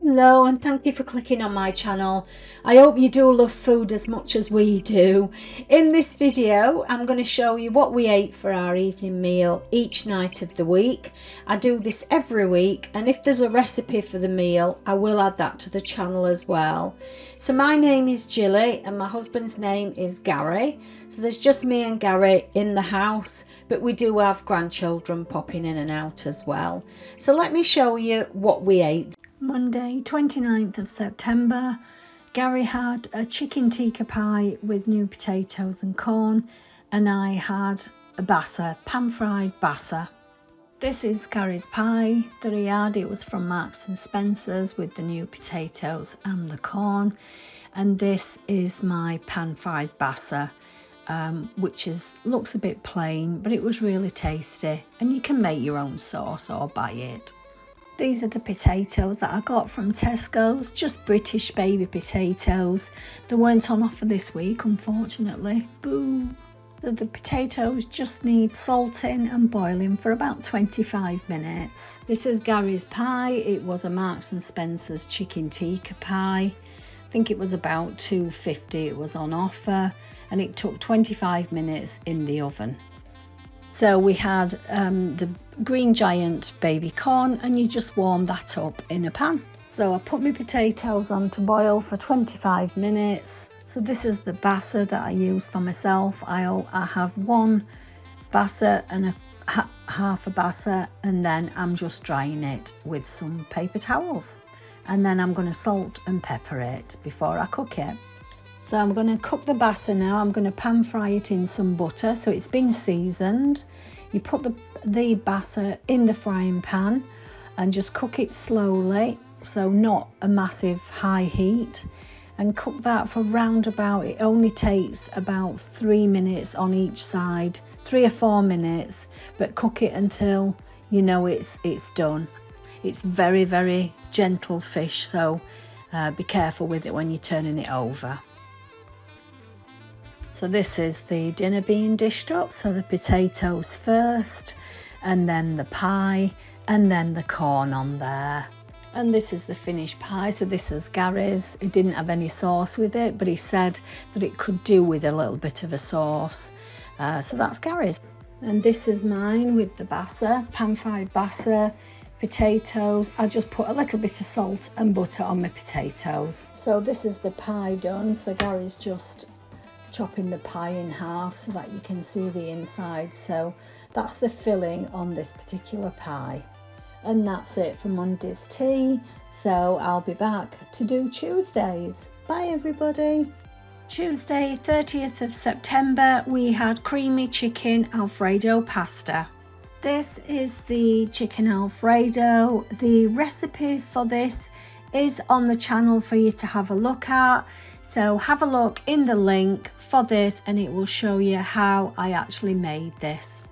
Hello and thank you for clicking on my channel. I hope you do love food as much as we do. In this video I'm going to show you what we ate for our evening meal each night of the week. I do this every week, and if there's a recipe for the meal I will add that to the channel as well. So my name is Jilly and my husband's name is Gary. So there's just me and Gary in the house, but we do have grandchildren popping in and out as well. So let me show you what we ate. Monday 29th of September, Gary had a chicken tikka pie with new potatoes and corn, and I had a bassa, pan-fried bassa. This is Gary's pie that he had. It was from Marks and Spencer's with the new potatoes and the corn, and this is my pan-fried bassa, which looks a bit plain, but it was really tasty, and you can make your own sauce or buy it. These are the potatoes that I got from Tesco's, just British baby potatoes. They weren't on offer this week, unfortunately. Boo! So the potatoes just need salting and boiling for about 25 minutes. This is Gary's pie. It was a Marks and Spencer's chicken tikka pie. I think it was about £2.50. It was on offer, and it took 25 minutes in the oven. So we had the Green Giant baby corn, and you just warm that up in a pan. So I put my potatoes on to boil for 25 minutes. So this is the bassa that I use for myself. I have one bassa and half a bassa, and then I'm just drying it with some paper towels. And then I'm going to salt and pepper it before I cook it. So I'm going to cook the bassa now. I'm going to pan fry it in some butter, so it's been seasoned. You put the bassa in the frying pan and just cook it slowly, so not a massive high heat, and cook that for it only takes about 3 minutes on each side, 3 or 4 minutes, but cook it until you know it's done. It's very, very gentle fish, so be careful with it when you're turning it over. So this is the dinner being dished up, so the potatoes first, and then the pie, and then the corn on there. And this is the finished pie, so this is Gary's. It didn't have any sauce with it, but he said that it could do with a little bit of a sauce. So that's Gary's. And this is mine with the bassa, pan-fried bassa, potatoes. I just put a little bit of salt and butter on my potatoes. So this is the pie done, so Gary's just chopping the pie in half so that you can see the inside. So that's the filling on this particular pie, and that's it for Monday's tea. So I'll be back to do Tuesdays. Bye everybody. Tuesday 30th of September, we had creamy chicken Alfredo pasta. This is the chicken Alfredo. The recipe for this is on the channel for you to have a look at, so have a look in the link for this and it will show you how I actually made this.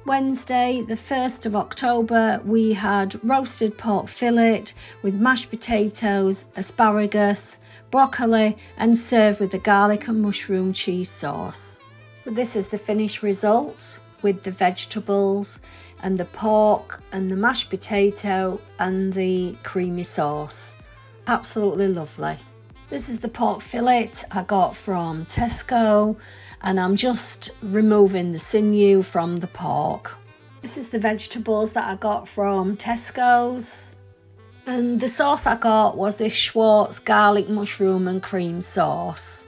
Wednesday the 1st of October, we had roasted pork fillet with mashed potatoes, asparagus, broccoli, and served with the garlic and mushroom cheese sauce. So this is the finished result with the vegetables and the pork and the mashed potato and the creamy sauce. Absolutely lovely. This is the pork fillet I got from Tesco, and I'm just removing the sinew from the pork. This is the vegetables that I got from Tesco's, and the sauce I got was this Schwartz garlic, mushroom and cream sauce.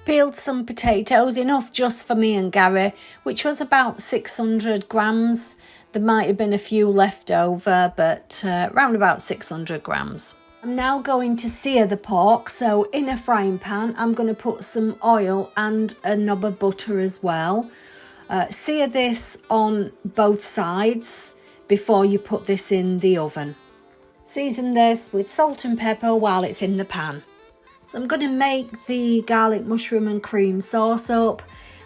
Peeled some potatoes, enough just for me and Gary, which was about 600 grams. There might have been a few left over, but around about 600 grams. I'm now going to sear the pork, so in a frying pan I'm going to put some oil and a knob of butter as well. Sear this on both sides before you put this in the oven. Season this with salt and pepper while it's in the pan. So I'm going to make the garlic, mushroom and cream sauce up.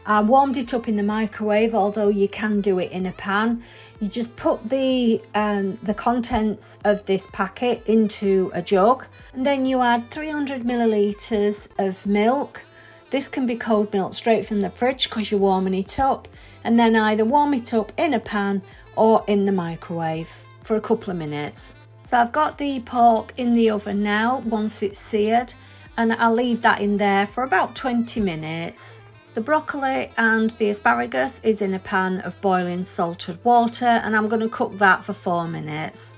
I warmed it up in the microwave, although you can do it in a pan. You just put the contents of this packet into a jug, and then you add 300 millilitres of milk. This can be cold milk straight from the fridge because you're warming it up, and then either warm it up in a pan or in the microwave for a couple of minutes. So I've got the pork in the oven now once it's seared, and I'll leave that in there for about 20 minutes. The broccoli and the asparagus is in a pan of boiling salted water, and I'm going to cook that for 4 minutes.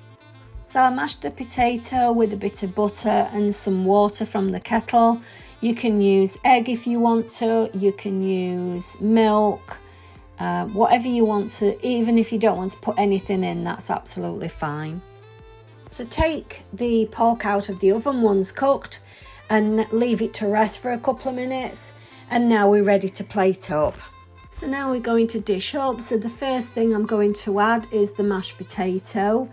So I mashed the potato with a bit of butter and some water from the kettle. You can use egg if you want to, you can use milk, whatever you want to. Even if you don't want to put anything in, that's absolutely fine. So take the pork out of the oven once cooked and leave it to rest for a couple of minutes, and now we're ready to plate up. So now we're going to dish up. So the first thing I'm going to add is the mashed potato,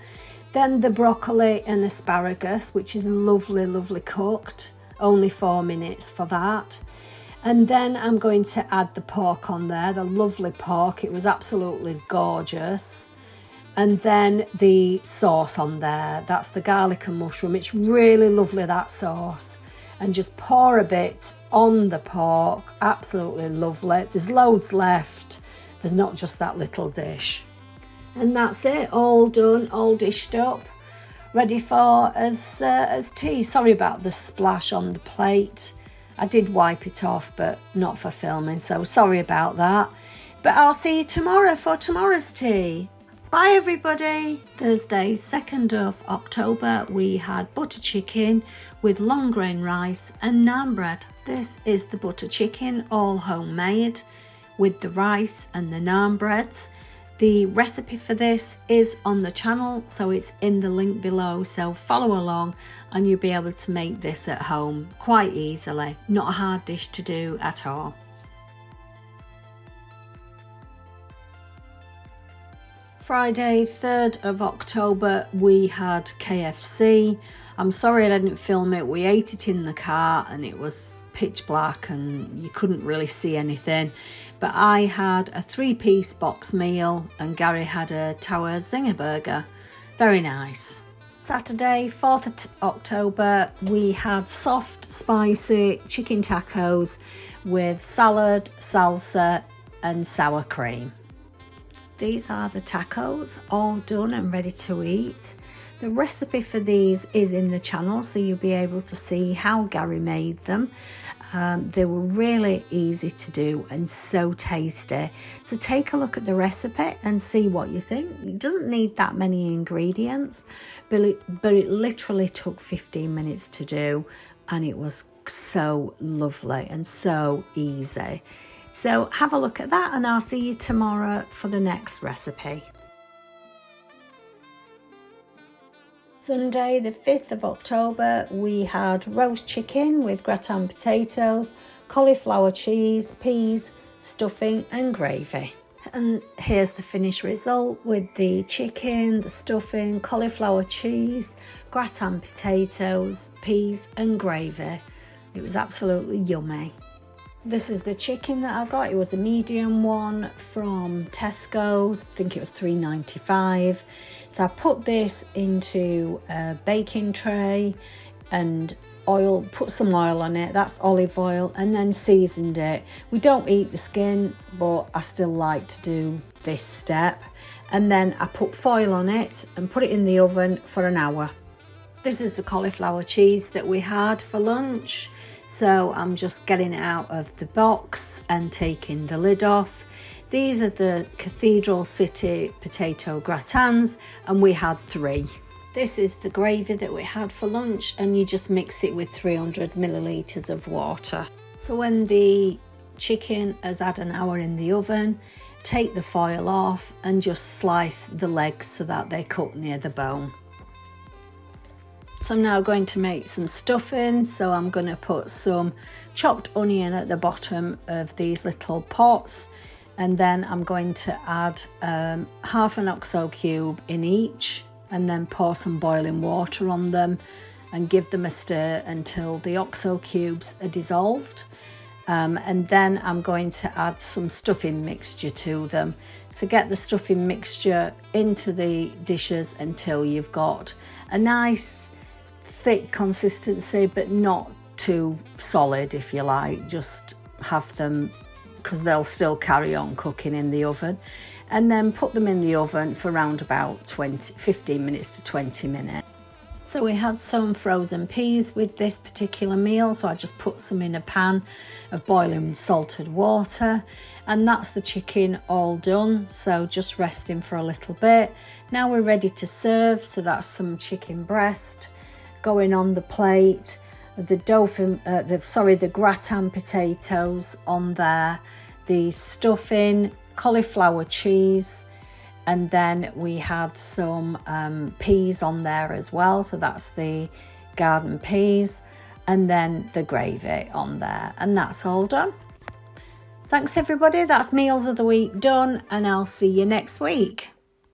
then the broccoli and asparagus, which is lovely cooked, only 4 minutes for that. And then I'm going to add the pork on there, the lovely pork, it was absolutely gorgeous. And then the sauce on there, that's the garlic and mushroom. It's really lovely, that sauce. And just pour a bit on the pork, absolutely lovely. There's loads left, there's not just that little dish. And that's it, all done, all dished up, ready for as tea. Sorry about the splash on the plate. I did wipe it off, but not for filming, so sorry about that. But I'll see you tomorrow for tomorrow's tea. Bye everybody. Thursday, 2nd of October, we had butter chicken with long grain rice and naan bread. This is the butter chicken, all homemade, with the rice and the naan breads. The recipe for this is on the channel, so it's in the link below, so follow along and you'll be able to make this at home quite easily. Not a hard dish to do at all. Friday, 3rd of October, we had KFC. I'm sorry I didn't film it. We ate it in the car and it was pitch black and you couldn't really see anything. But I had a 3-piece box meal and Gary had a Tower Zinger burger. Very nice. Saturday, 4th of October, we had soft, spicy chicken tacos with salad, salsa and sour cream. These are the tacos, all done and ready to eat. The recipe for these is in the channel, so you'll be able to see how Gary made them. They were really easy to do and so tasty. So take a look at the recipe and see what you think. It doesn't need that many ingredients, but it literally took 15 minutes to do, and it was so lovely and so easy. So have a look at that and I'll see you tomorrow for the next recipe. Sunday, the 5th of October, we had roast chicken with gratin potatoes, cauliflower cheese, peas, stuffing and gravy. And here's the finished result with the chicken, the stuffing, cauliflower cheese, gratin potatoes, peas and gravy. It was absolutely yummy. This is the chicken that I got. It was a medium one from Tesco's. I think it was $3.95. So I put this into a baking tray and put some oil on it. That's olive oil, and then seasoned it. We don't eat the skin, but I still like to do this step. And then I put foil on it and put it in the oven for an hour. This is the cauliflower cheese that we had for lunch. So I'm just getting it out of the box and taking the lid off. These are the Cathedral City potato gratins, and we had 3. This is the gravy that we had for lunch, and you just mix it with 300 millilitres of water. So when the chicken has had an hour in the oven, take the foil off and just slice the legs so that they cut near the bone. So I'm now going to make some stuffing. So I'm going to put some chopped onion at the bottom of these little pots, and then I'm going to add half an OXO cube in each, and then pour some boiling water on them and give them a stir until the OXO cubes are dissolved. And then I'm going to add some stuffing mixture to them. So get the stuffing mixture into the dishes until you've got a nice thick consistency, but not too solid, if you like. Just have them, because they'll still carry on cooking in the oven, and then put them in the oven for around about 15 minutes to 20 minutes. So we had some frozen peas with this particular meal, so I just put some in a pan of boiling salted water, and that's the chicken all done, so just resting for a little bit. Now we're ready to serve, so that's some chicken breast going on the plate, the gratin potatoes on there, the stuffing, cauliflower cheese, and then we had some peas on there as well, so that's the garden peas, and then the gravy on there, and that's all done. Thanks everybody, that's Meals of the Week done, and I'll see you next week.